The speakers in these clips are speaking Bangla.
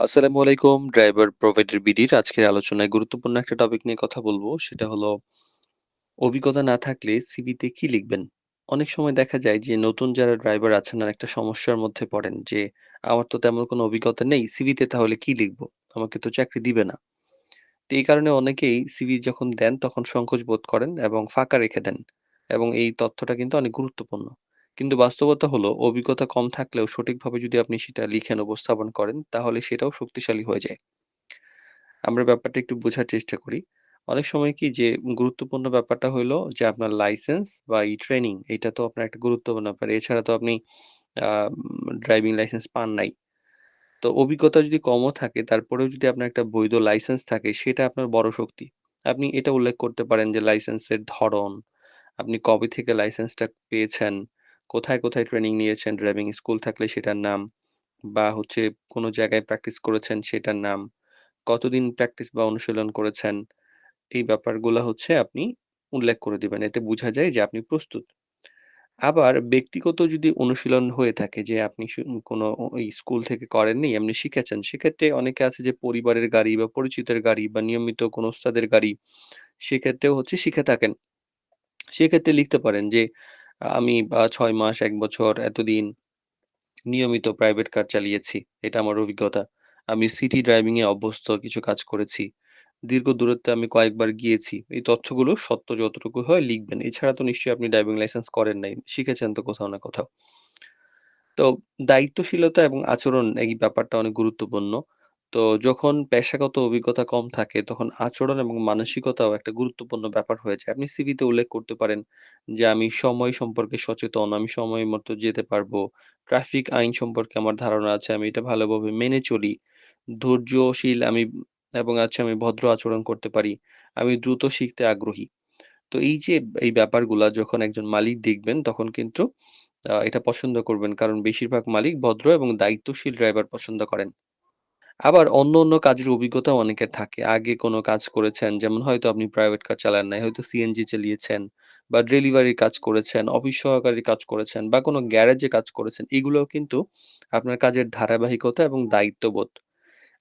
আসসালামু আলাইকুম। ড্রাইভার প্রোভাইডার বিডির আজকের আলোচনায় গুরুত্বপূর্ণ একটা টপিক নিয়ে কথা বলবো। সেটা হলো অভিজ্ঞতা না থাকলে সিভিতে কি লিখবেন? অনেক সময় দেখা যায় যে নতুন যারা ড্রাইভার আছেন আর একটা সমস্যার মধ্যে পড়েন যে, আমার তো তেমন কোনো অভিজ্ঞতা নেই। সিভিতে তাহলে কি লিখবো? আমাকে তো চাকরি দিবে না। তো এই কারণে অনেকেই সিভি যখন দেন তখন সংকোচ বোধ করেন এবং ফাঁকা রেখে দেন। এবং এই তথ্যটা কিন্তু অনেক গুরুত্বপূর্ণ। কিন্তু বাস্তবতা হলো অভিজ্ঞতা কম থাকলেও সঠিকভাবে যদি আপনি সেটা লিখেন উপস্থাপন করেন তাহলে সেটাও শক্তিশালী হয়ে যায়। আমরা ব্যাপারটা একটু বোঝার চেষ্টা করি। অনেক সময় কি যে গুরুত্বপূর্ণ ব্যাপারটা হইলো যে আপনার লাইসেন্স বা এই ট্রেনিং এটা তো আপনার একটা গুরুত্বপূর্ণ ব্যাপার। এছাড়া তো আপনি ড্রাইভিং লাইসেন্স পান নাই। তো অভিজ্ঞতা যদি কমও থাকে তারপরেও যদি আপনার একটা বৈধ লাইসেন্স থাকে সেটা আপনার বড় শক্তি। আপনি এটা উল্লেখ করতে পারেন যে লাইসেন্সের ধরন, আপনি কবে থেকে লাইসেন্সটা পেয়েছেন, কোথায় ট্রেনিং নিয়েছেন, ড্রাইভিং স্কুল থাকলে সেটার নাম বা হচ্ছে কোন জায়গায় প্র্যাকটিস করেছেন সেটার নাম। কতদিন প্র্যাকটিস বা অনুশীলন করেছেন, এই ব্যাপারগুলা হচ্ছে আপনি উল্লেখ করে দিবেন। এতে বুঝা যায় যে আপনি প্রস্তুত। আবার ব্যক্তিগত যদি অনুশীলন হয়ে থাকে যে আপনি কোনো ওই স্কুল থেকে করেননি, এমনি শিখেছেন। সেক্ষেত্রে অনেকে আছে যে পরিবারের গাড়ি বা পরিচিতের গাড়ি বা নিয়মিত কোনো ওস্তাদের গাড়ি, সেক্ষেত্রেও হচ্ছে শিখে থাকেন। সেক্ষেত্রে লিখতে পারেন যে, আমি ৬ মাস, ১ বছর এতদিন নিয়মিত প্রাইভেট কার চালিয়েছি। এটা আমার অভিজ্ঞতা। আমি সিটি ড্রাইভিং এ অভ্যস্ত কিছু কাজ করেছি। দীর্ঘ দূরত্বে আমি কয়েকবার গিয়েছি। এই তথ্যগুলো সত্য যতটুকু হয় লিখবেন। এছাড়া তো নিশ্চয়ই আপনি ড্রাইভিং লাইসেন্স করেন নাই। শিখেছেন তো কোথাও না কোথাও। তো দায়িত্বশীলতা এবং আচরণ এই ব্যাপারটা অনেক গুরুত্বপূর্ণ। তো যখন পেশাগত অভিজ্ঞতা কম থাকে তখন আচরণ এবং মানসিকতাও একটা গুরুত্বপূর্ণ ব্যাপার হয়ে যায়। আপনি সিভিতে উল্লেখ করতে পারেন যে, "আমি সময় সম্পর্কে সচেতন, আমি সময় মতো যেতে পারবো। ট্রাফিক আইন সম্পর্কে আমার ধারণা আছে, আমি এটা ভালোভাবে মেনে চলি। ধৈর্যশীল এবং আমি ভদ্র আচরণ করতে পারি। আমি দ্রুত শিখতে আগ্রহী।" তো এই যে এই ব্যাপারগুলা যখন একজন মালিক দেখবেন তখন কিন্তু এটা পছন্দ করবেন। কারণ বেশিরভাগ মালিক ভদ্র এবং দায়িত্বশীল ড্রাইভার পছন্দ করেন। আবার অন্য কাজের অভিজ্ঞতাও অনেকের থাকে। আগে কোনো কাজ করেছেন, যেমন হয়তো আপনি প্রাইভেট কার চালান নাই, হয়তো সিএনজি চালিয়েছেন বা ডেলিভারির কাজ করেছেন, অফিস সহকারীর কাজ করেছেন বা কোনো গ্যারেজে কাজ করেছেন। এগুলোও কিন্তু আপনার কাজের ধারাবাহিকতা এবং দায়িত্ববোধ।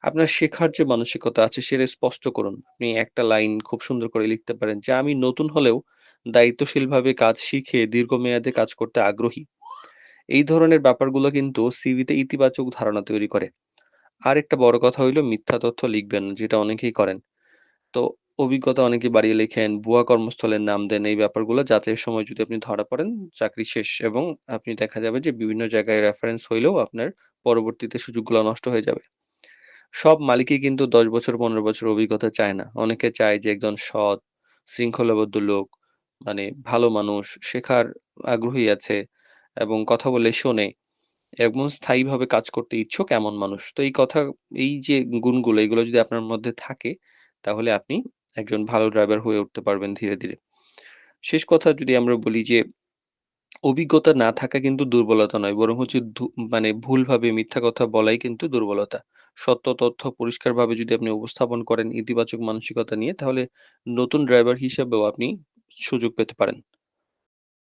আপনার শেখার যে মানসিকতা আছে সেটা স্পষ্ট করুন। আপনি একটা লাইন খুব সুন্দর করে লিখতে পারেন যে, "আমি নতুন হলেও দায়িত্বশীলভাবে কাজ শিখে দীর্ঘমেয়াদে কাজ করতে আগ্রহী।" এই ধরনের ব্যাপারগুলো কিন্তু সিভিতে ইতিবাচক ধারণা তৈরি করে। আরেকটা বড় কথা হইলো মিথ্যা তথ্য লিখবেন না, যেটা অনেকেই করেন। তো অভিজ্ঞতা অনেকে বাড়িয়ে লেখেন, ভুয়া কর্মস্থলের নাম দেন। এই ব্যাপারগুলো যাচাইয়ের সময় যদি আপনি ধরা পড়েন, চাকরি শেষ এবং আপনি দেখা যাবে যে বিভিন্ন জায়গায় রেফারেন্স হইলেও আপনার পরবর্তীতে সুযোগগুলো নষ্ট হয়ে যাবে। সব মালিকই কিন্তু ১০ বছর ১৫ বছর অভিজ্ঞতা চায় না। অনেকে চায় যে একজন সৎ, শৃঙ্খলাবদ্ধ লোক, মানে ভালো মানুষ, শেখার আগ্রহী আছে এবং কথা বললে শোনে। এবং স্থায়ীভাবে কাজ করতে ইচ্ছুক এমন মানুষ। তো এই যে গুণগুলো এগুলো যদি আপনার মধ্যে থাকে, তাহলে আপনি একজন ভালো ড্রাইভার হয়ে উঠতে পারবেন ধীরে। শেষ কথা যদি আমরা বলি যে, অভিজ্ঞতা না থাকা কিন্তু দুর্বলতা নয়। বরং হচ্ছে মানে ভুলভাবে মিথ্যা কথা বলাই কিন্তু দুর্বলতা। সত্য তথ্য পরিষ্কারভাবে যদি আপনি উপস্থাপন করেন ইতিবাচক মানসিকতা নিয়ে, তাহলে নতুন ড্রাইভার হিসেবেও আপনি সুযোগ পেতে পারেন।